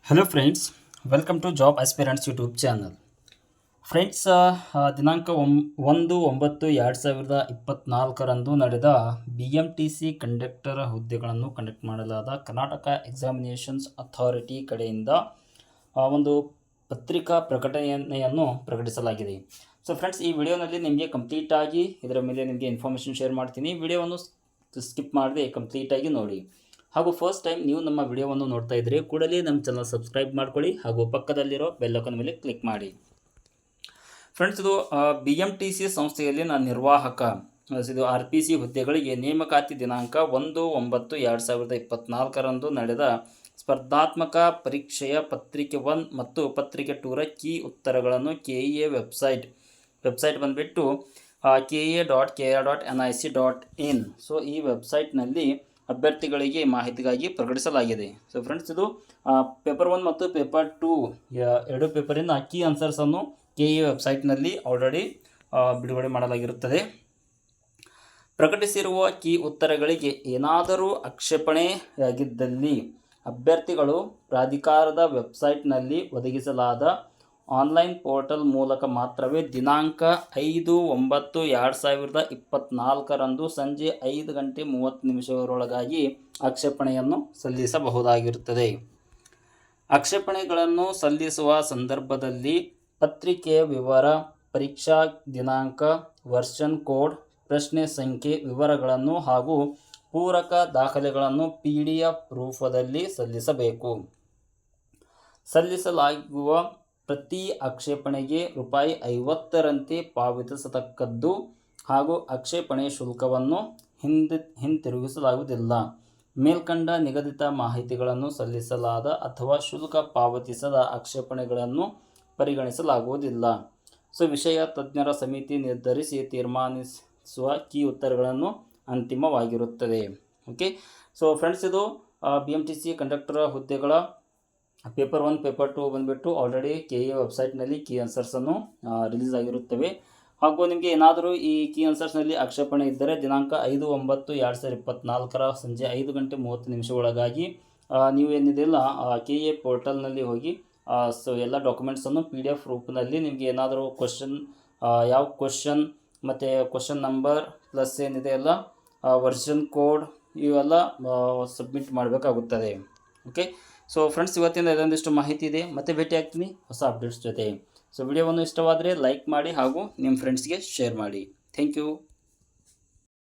Hello friends, welcome to job aspirants YouTube channel. Friends, ದಿನಾಂಕ 1/9/2024 ನಡೆದ BMTC conductor ಹುದ್ದೆಗಳನ್ನು conduct ಮಾಡಲಾದ ಕರ್ನಾಟಕ ಎಕ್ಸಾಮಿನೇಷನ್ಸ್ ಅಥಾರಿಟಿ ಕಡೆಯಿಂದ ಒಂದು ಪತ್ರಿಕಾ ಪ್ರಕಟಣೆಯನ್ನು ಪ್ರಕಟಿಸಲಾಗಿದೆ. ಸೊ ಫ್ರೆಂಡ್ಸ್, ಈ ವಿಡಿಯೋನಲ್ಲಿ ನಿಮಗೆ ಕಂಪ್ಲೀಟಾಗಿ ಇದರ ಮೇಲೆ ನಿಮಗೆ ಇನ್ಫಾರ್ಮೇಷನ್ ಶೇರ್ ಮಾಡ್ತೀನಿ. ವಿಡಿಯೋವನ್ನು ಸ್ಕಿಪ್ ಮಾಡದೆ ಕಂಪ್ಲೀಟಾಗಿ ನೋಡಿ. ಹಾಗೂ ಫಸ್ಟ್ ಟೈಮ್ ನೀವು ನಮ್ಮ ವಿಡಿಯೋವನ್ನು ನೋಡ್ತಾ ಇದ್ದರೆ ಕೂಡಲೇ ನಮ್ಮ ಚಾನಲ್ ಸಬ್ಸ್ಕ್ರೈಬ್ ಮಾಡ್ಕೊಳ್ಳಿ ಹಾಗೂ ಪಕ್ಕದಲ್ಲಿರೋ ಬೆಲ್ ಐಕಾನ್ ಮೇಲೆ ಕ್ಲಿಕ್ ಮಾಡಿ. ಫ್ರೆಂಡ್ಸ್, ಇದು BMTC ಸಂಸ್ಥೆಯಲ್ಲಿ ನಿರ್ವಾಹಕ ಇದು RPC ಹುದ್ದೆಗಳಿಗೆ ನೇಮಕಾತಿ ದಿನಾಂಕ 1/9/2024 ನಡೆದ ಸ್ಪರ್ಧಾತ್ಮಕ ಪರೀಕ್ಷೆಯ ಪತ್ರಿಕೆ 1 ಮತ್ತು ಪತ್ರಿಕೆ 2ರ ಕೀ ಉತ್ತರಗಳನ್ನು KEA ವೆಬ್ಸೈಟ್ ಬಂದುಬಿಟ್ಟು kea.kr.nic.in. ಸೊ ಈ ವೆಬ್ಸೈಟ್ನಲ್ಲಿ ಅಭ್ಯರ್ಥಿಗಳಿಗೆ ಮಾಹಿತಿಗಾಗಿ ಪ್ರಕಟಿಸಲಾಗಿದೆ. ಸೊ ಫ್ರೆಂಡ್ಸ್, ಇದು ಪೇಪರ್ 1 ಮತ್ತು ಪೇಪರ್ 2 ಎರಡು ಪೇಪರಿನ ಕೀ ಆನ್ಸರ್ಸನ್ನು KEA ವೆಬ್ಸೈಟ್ನಲ್ಲಿ ಆಲ್ರೆಡಿ ಬಿಡುಗಡೆ ಮಾಡಲಾಗಿರುತ್ತದೆ. ಪ್ರಕಟಿಸಿರುವ ಕೀ ಉತ್ತರಗಳಿಗೆ ಏನಾದರೂ ಆಕ್ಷೇಪಣೆಯಾಗಿದ್ದಲ್ಲಿ ಅಭ್ಯರ್ಥಿಗಳು ಪ್ರಾಧಿಕಾರದ ವೆಬ್ಸೈಟ್ನಲ್ಲಿ ಒದಗಿಸಲಾದ ಆನ್ಲೈನ್ ಪೋರ್ಟಲ್ ಮೂಲಕ ಮಾತ್ರವೇ ದಿನಾಂಕ 5/9/2024 ಸಂಜೆ 5:30 ಆಕ್ಷೇಪಣೆಯನ್ನು ಸಲ್ಲಿಸಬಹುದಾಗಿರುತ್ತದೆ. ಆಕ್ಷೇಪಣೆಗಳನ್ನು ಸಲ್ಲಿಸುವ ಸಂದರ್ಭದಲ್ಲಿ ಪತ್ರಿಕೆಯ ವಿವರ, ಪರೀಕ್ಷಾ ದಿನಾಂಕ, ವರ್ಷನ್ ಕೋಡ್, ಪ್ರಶ್ನೆ ಸಂಖ್ಯೆ ವಿವರಗಳನ್ನು ಹಾಗೂ ಪೂರಕ ದಾಖಲೆಗಳನ್ನು PDF ರೂಪದಲ್ಲಿ ಸಲ್ಲಿಸಬೇಕು. ಸಲ್ಲಿಸಲಾಗುವ ಪ್ರತಿ ಆಕ್ಷೇಪಣೆಗೆ ₹50ರಂತೆ ಪಾವತಿಸತಕ್ಕದ್ದು ಹಾಗೂ ಆಕ್ಷೇಪಣೆ ಶುಲ್ಕವನ್ನು ಹಿಂತಿರುಗಿಸಲಾಗುವುದಿಲ್ಲ. ಮೇಲ್ಕಂಡ ನಿಗದಿತ ಮಾಹಿತಿಗಳನ್ನು ಸಲ್ಲಿಸಲಾದ ಅಥವಾ ಶುಲ್ಕ ಪಾವತಿಸದ ಆಕ್ಷೇಪಣೆಗಳನ್ನು ಪರಿಗಣಿಸಲಾಗುವುದಿಲ್ಲ. ಸೊ ವಿಷಯ ತಜ್ಞರ ಸಮಿತಿ ನಿರ್ಧರಿಸಿ ತೀರ್ಮಾನಿಸುವ ಕೀ ಉತ್ತರಗಳನ್ನು ಅಂತಿಮವಾಗಿರುತ್ತದೆ. ಓಕೆ. ಸೊ ಫ್ರೆಂಡ್ಸ್, ಇದು BMTC ಕಂಡಕ್ಟರ್ ಹುದ್ದೆಗಳ ಪೇಪರ್ 1 ಪೇಪರ್ 2 ಬಂದುಬಿಟ್ಟು ಆಲ್ರೆಡಿ KEA ವೆಬ್ಸೈಟ್ನಲ್ಲಿ ಕೀ ಆನ್ಸರ್ಸನ್ನು ರಿಲೀಸ್ ಆಗಿರುತ್ತವೆ. ಹಾಗೂ ನಿಮಗೆ ಏನಾದರೂ ಈ ಕೀ ಆನ್ಸರ್ಸ್ನಲ್ಲಿ ಆಕ್ಷೇಪಣೆ ಇದ್ದರೆ ದಿನಾಂಕ 5/9/2024 ಸಂಜೆ 5:30 ನೀವು ಏನಿದೆಯಲ್ಲ KEA ಪೋರ್ಟಲ್ನಲ್ಲಿ ಹೋಗಿ ಸೊ ಎಲ್ಲ ಡಾಕ್ಯುಮೆಂಟ್ಸನ್ನು PDF ರೂಪದಲ್ಲಿ ನಿಮಗೆ ಏನಾದರೂ ಯಾವ ಕ್ವಶನ್ ಮತ್ತು ಕ್ವಶನ್ ನಂಬರ್ ಪ್ಲಸ್ ಏನಿದೆಯಲ್ಲ ವರ್ಷನ್ ಕೋಡ್ ಇವೆಲ್ಲ ಸಬ್ಮಿಟ್ ಮಾಡಬೇಕಾಗುತ್ತದೆ. ಓಕೆ. ಸೊ ಫ್ರೆಂಡ್ಸ್, ಇವತ್ತಿನ ಇದೊಂದಿಷ್ಟು ಮಾಹಿತಿ ಇದೆ. ಮತ್ತೆ ಭೇಟಿ ಆಗ್ತೀನಿ ಹೊಸ ಅಪ್ಡೇಟ್ಸ್ ಜೊತೆ. ಸೊ ವಿಡಿಯೋವನ್ನು ಇಷ್ಟವಾದರೆ ಲೈಕ್ ಮಾಡಿ ಹಾಗೂ ನಿಮ್ಮ ಫ್ರೆಂಡ್ಸ್ಗೆ ಶೇರ್ ಮಾಡಿ. Thank you.